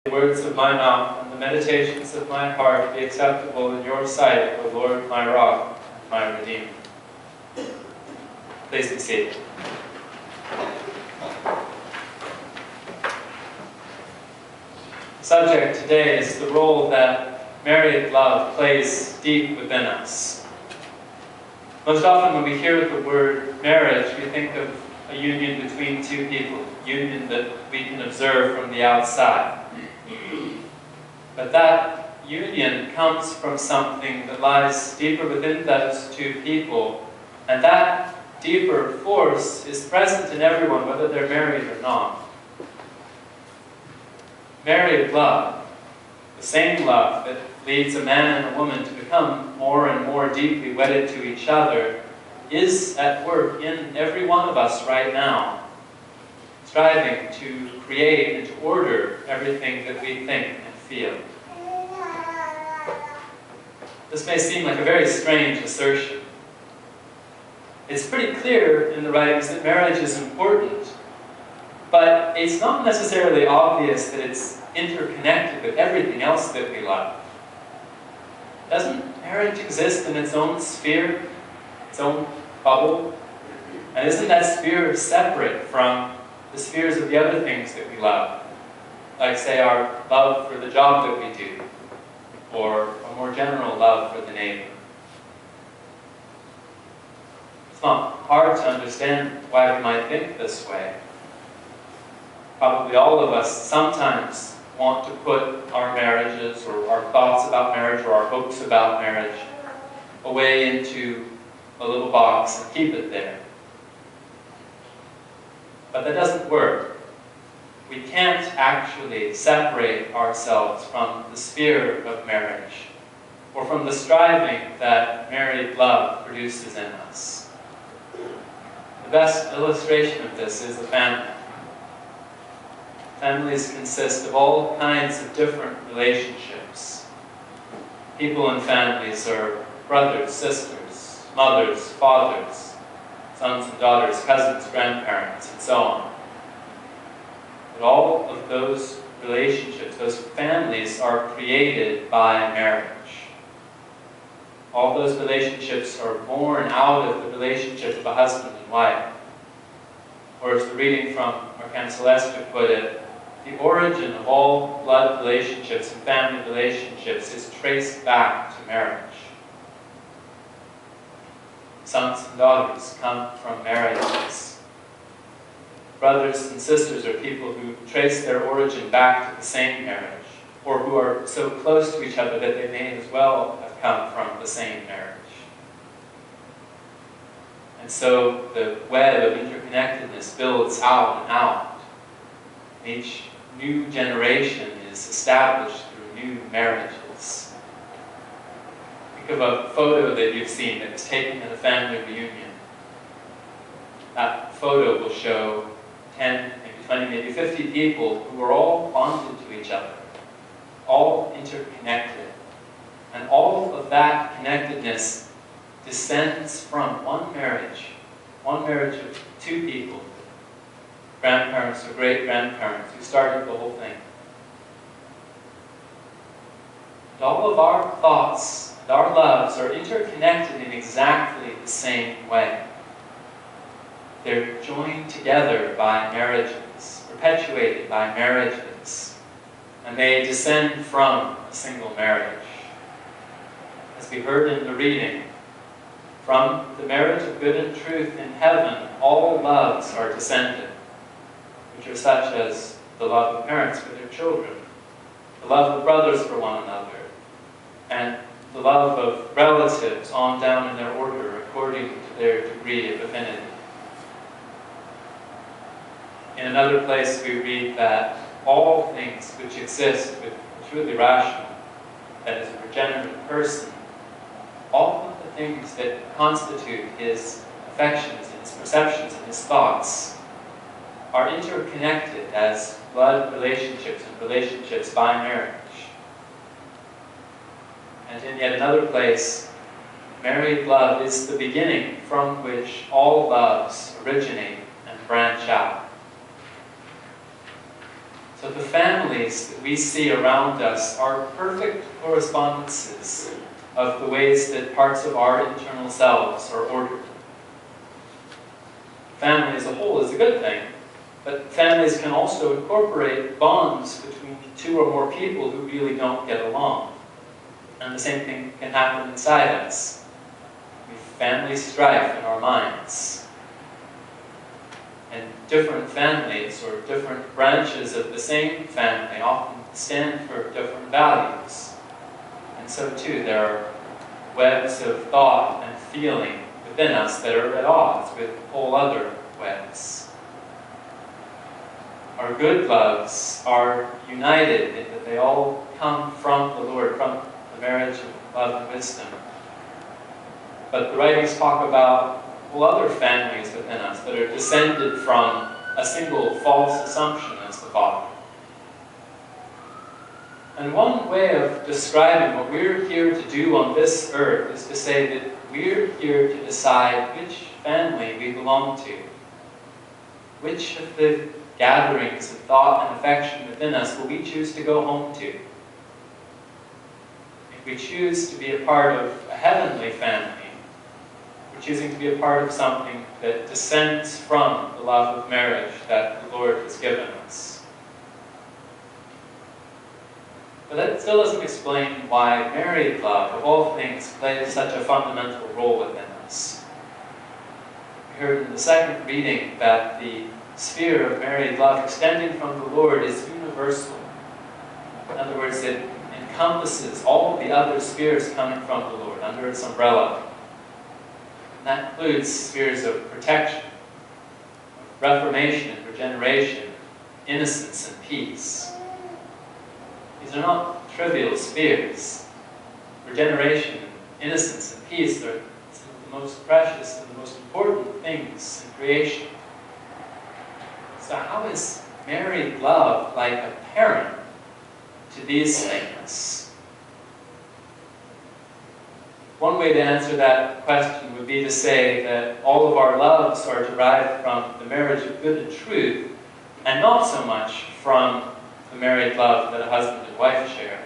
The words of my mouth and the meditations of my heart be acceptable in your sight, O Lord, my rock and my redeemer. Please be seated. The subject today is the role that married love plays deep within us. Most often when we hear the word marriage, we think of a union between two people, a union that we can observe from the outside. But that union comes from something that lies deeper within those two people, and that deeper force is present in everyone, whether they're married or not. Married love, the same love that leads a man and a woman to become more and more deeply wedded to each other, is at work in every one of us right now, striving to create and to order everything that we think and feel. This may seem like a very strange assertion. It's pretty clear in the writings that marriage is important, but it's not necessarily obvious that it's interconnected with everything else that we love. Doesn't marriage exist in its own sphere, its own bubble? And isn't that sphere separate from the spheres of the other things that we love? Like, say, our love for the job that we do, or a more general love for the neighbor. It's not hard to understand why we might think this way. Probably all of us sometimes want to put our marriages, or our thoughts about marriage, or our hopes about marriage away into a little box and keep it there. But that doesn't work. We can't actually separate ourselves from the sphere of marriage, or from the striving that married love produces in us. The best illustration of this is a family. Families consist of all kinds of different relationships. People in families are brothers, sisters, mothers, fathers, sons and daughters, cousins, grandparents, and so on. But all of those relationships, those families, are created by marriage. All those relationships are born out of the relationship of a husband and wife. Or as the reading from Arcana Celestia put it, the origin of all blood relationships and family relationships is traced back to marriage. Sons and daughters come from marriages. Brothers and sisters are people who trace their origin back to the same marriage, or who are so close to each other that they may as well have come from the same marriage. And so the web of interconnectedness builds out and out. Each new generation is established through new marriages. Think of a photo that you've seen that was taken at a family reunion. That photo will show 10, maybe 20, maybe 50 people who are all bonded to each other, all interconnected. And all of that connectedness descends from one marriage of two people, grandparents or great-grandparents who started the whole thing. And all of our thoughts and our loves are interconnected in exactly the same way. They're joined together by marriages, perpetuated by marriages, and they descend from a single marriage. As we heard in the reading, from the marriage of good and truth in heaven, all loves are descended, which are such as the love of parents for their children, the love of brothers for one another, and the love of relatives on down in their order according to their degree of affinity. In another place we read that all things which exist with a truly rational, that is a regenerate person, all of the things that constitute his affections and his perceptions and his thoughts are interconnected as blood relationships and relationships by marriage. And in yet another place, married love is the beginning from which all loves originate and branch out. So the families that we see around us are perfect correspondences of the ways that parts of our internal selves are ordered. Family as a whole is a good thing, but families can also incorporate bonds between two or more people who really don't get along. And the same thing can happen inside us. We have family strife in our minds. And different families or different branches of the same family often stand for different values. And so too, there are webs of thought and feeling within us that are at odds with whole other webs. Our good loves are united in that they all come from the Lord, from the marriage of love and wisdom. But the writings talk about whole other families within us that are descended from a single false assumption as the father. And one way of describing what we're here to do on this earth is to say that we're here to decide which family we belong to. Which of the gatherings of thought and affection within us will we choose to go home to? If we choose to be a part of a heavenly family, we're choosing to be a part of something that descends from the love of marriage that the Lord has given us. But that still doesn't explain why married love, of all things, plays such a fundamental role within us. We heard in the second reading that the sphere of married love extending from the Lord is universal. In other words, it encompasses all of the other spheres coming from the Lord under its umbrella. And that includes spheres of protection, of reformation and regeneration, innocence and peace. These are not trivial spheres. Regeneration, innocence, and peace are some of the most precious and the most important things in creation. So how is married love like a parent to these things? One way to answer that question would be to say that all of our loves are derived from the marriage of good and truth, and not so much from the married love that a husband and wife share.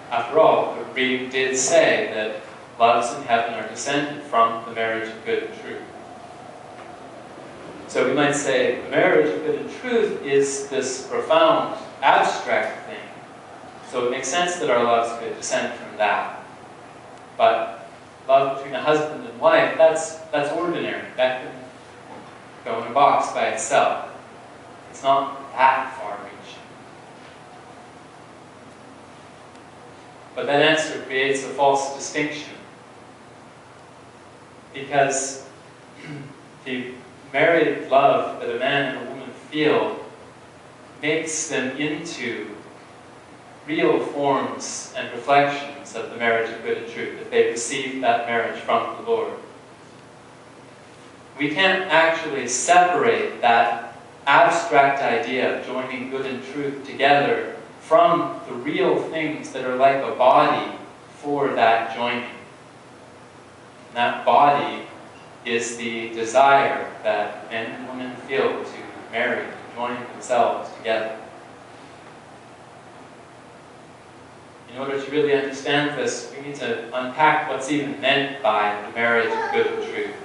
After all, the reading did say that loves in heaven are descended from the marriage of good and truth. So we might say the marriage of good and truth is this profound, abstract thing. So it makes sense that our loves could descend from that. But love between a husband and wife, that's ordinary. That can go in a box by itself. It's not that far-reaching. But that answer creates a false distinction. Because the married love that a man and a woman feel makes them into real forms and reflections of the marriage of good and truth, if they receive that marriage from the Lord. We can't actually separate that abstract idea of joining good and truth together from the real things that are like a body for that joining. And that body is the desire that men and women feel to marry, to join themselves together. In order to really understand this, we need to unpack what's even meant by the marriage of good and truth.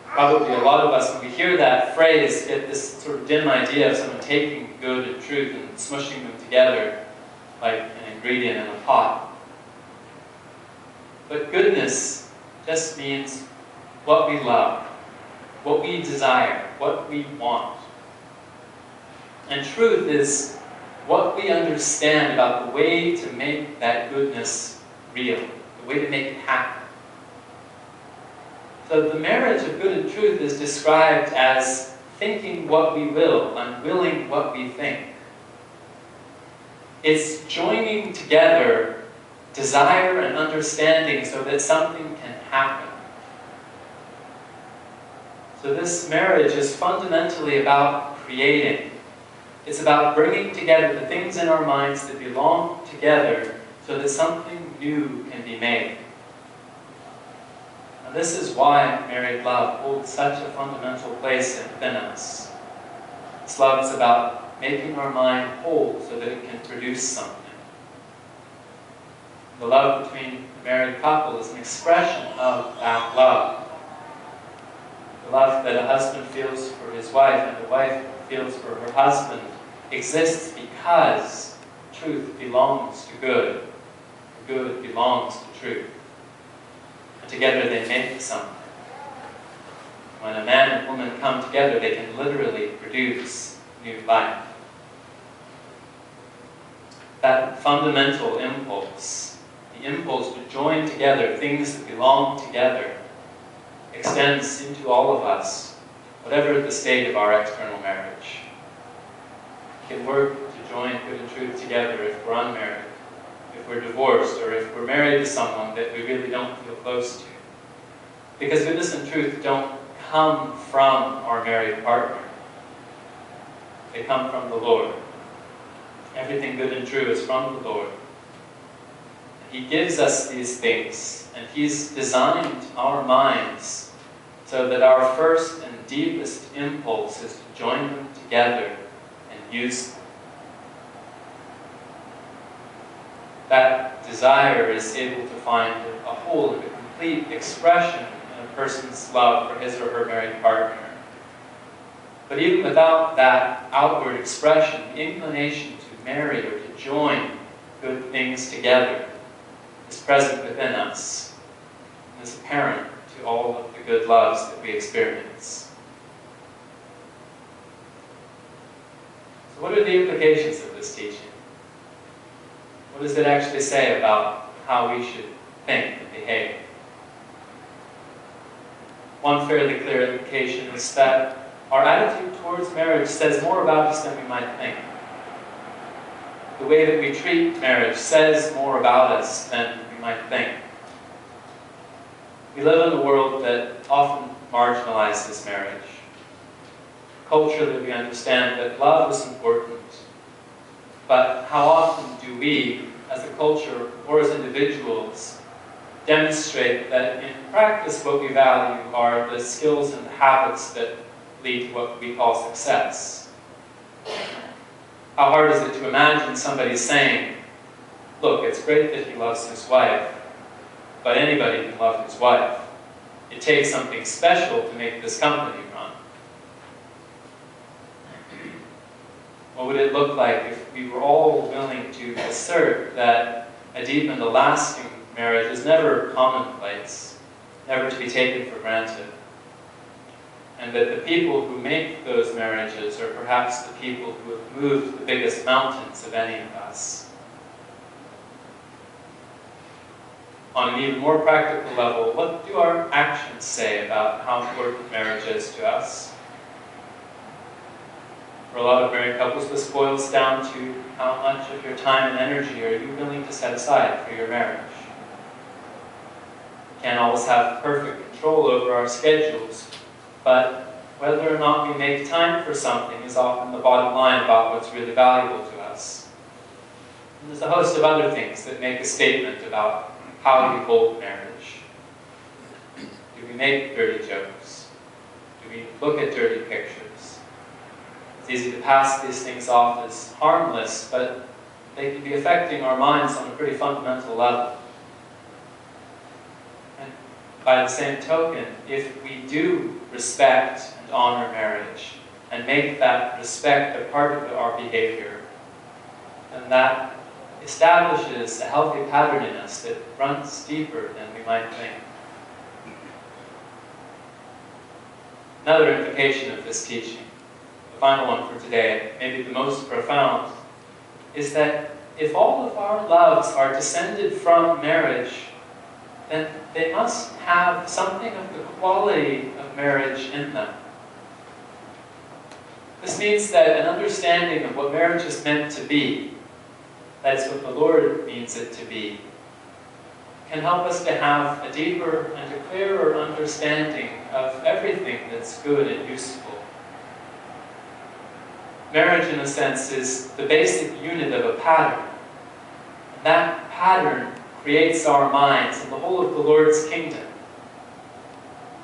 Probably a lot of us, when we hear that phrase, get this sort of dim idea of someone taking good and truth and smushing them together like an ingredient in a pot. But goodness just means what we love, what we desire, what we want. And truth is what we understand about the way to make that goodness real, the way to make it happen. So the marriage of good and truth is described as thinking what we will and willing what we think. It's joining together desire and understanding so that something can happen. So this marriage is fundamentally about creating. It's about bringing together the things in our minds that belong together so that something new can be made. And this is why married love holds such a fundamental place within us. This love is about making our mind whole so that it can produce something. The love between a married couple is an expression of that love. The love that a husband feels for his wife and a wife feels for her husband exists because truth belongs to good. Good belongs to truth. And together they make something. When a man and woman come together, they can literally produce new life. That fundamental impulse, the impulse to join together things that belong together, extends into all of us, whatever the state of our external marriage. We can work to join good and truth together if we're unmarried, if we're divorced, or if we're married to someone that we really don't feel close to. Because goodness and truth don't come from our married partner. They come from the Lord. Everything good and true is from the Lord. He gives us these things, and He's designed our minds so that our first and deepest impulse is to join them together and use them. That desire is able to find a whole and a complete expression in a person's love for his or her married partner. But even without that outward expression, the inclination to marry or to join good things together is present within us and is apparent to all of the good loves that we experience. So what are the implications of this teaching? What does it actually say about how we should think and behave? One fairly clear implication is that our attitude towards marriage says more about us than we might think. The way that we treat marriage says more about us than we might think. We live in a world that often marginalizes marriage. Culturally, we understand that love is important, but how often do we, as a culture or as individuals, demonstrate that in practice what we value are the skills and the habits that lead to what we call success? How hard is it to imagine somebody saying, look, it's great that he loves his wife, but anybody can love his wife. It takes something special to make this company run. What would it look like if we were all willing to assert that a deep and a lasting marriage is never commonplace, never to be taken for granted, and that the people who make those marriages are perhaps the people who have moved the biggest mountains of any of us? On an even more practical level, what do our actions say about how important marriage is to us? For a lot of married couples, this boils down to how much of your time and energy are you willing to set aside for your marriage. We can't always have perfect control over our schedules, but whether or not we make time for something is often the bottom line about what's really valuable to us. And there's a host of other things that make a statement about how we hold marriage. Do we make dirty jokes? Do we look at dirty pictures? It's easy to pass these things off as harmless, but they can be affecting our minds on a pretty fundamental level. And by the same token, if we do respect and honor marriage, and make that respect a part of our behavior, then that establishes a healthy pattern in us that runs deeper than we might think. Another implication of this teaching, the final one for today, maybe the most profound, is that if all of our loves are descended from marriage, then they must have something of the quality of marriage in them. This means that an understanding of what marriage is meant to be, that is what the Lord means it to be, can help us to have a deeper and a clearer understanding of everything that's good and useful. Marriage, in a sense, is the basic unit of a pattern. And that pattern creates our minds and the whole of the Lord's kingdom.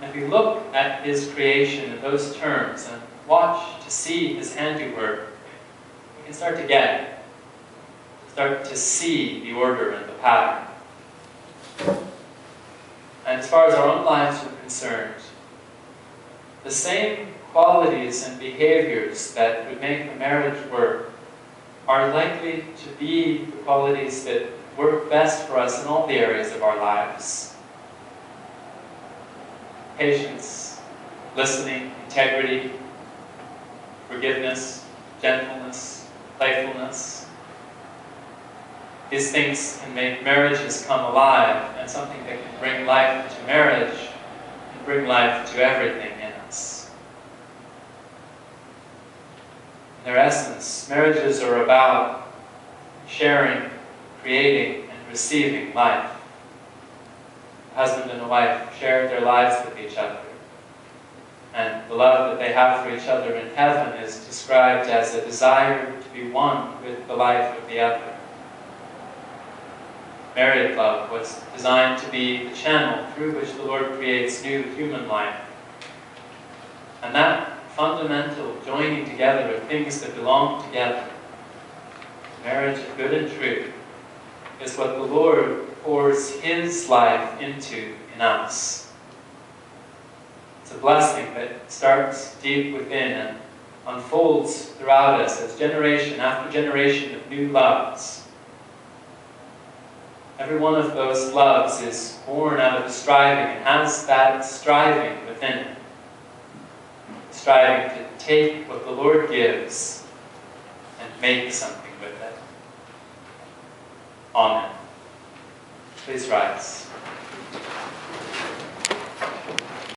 And if we look at His creation in those terms and watch to see His handiwork, we can start to get it. Start to see the order and the pattern. And as far as our own lives are concerned, the same qualities and behaviors that would make a marriage work are likely to be the qualities that work best for us in all the areas of our lives. Patience, listening, integrity, forgiveness, gentleness, playfulness. These things can make marriages come alive, and something that can bring life to marriage can bring life to everything in us. In their essence, marriages are about sharing, creating, and receiving life. A husband and a wife share their lives with each other. And the love that they have for each other in heaven is described as a desire to be one with the life of the other. Married love was designed to be the channel through which the Lord creates new human life. And that fundamental joining together of things that belong together, marriage of good and true, is what the Lord pours His life into in us. It's a blessing that starts deep within and unfolds throughout us as generation after generation of new loves. Every one of those loves is born out of striving and has that striving within it. Striving to take what the Lord gives and make something with it. Amen. Please rise.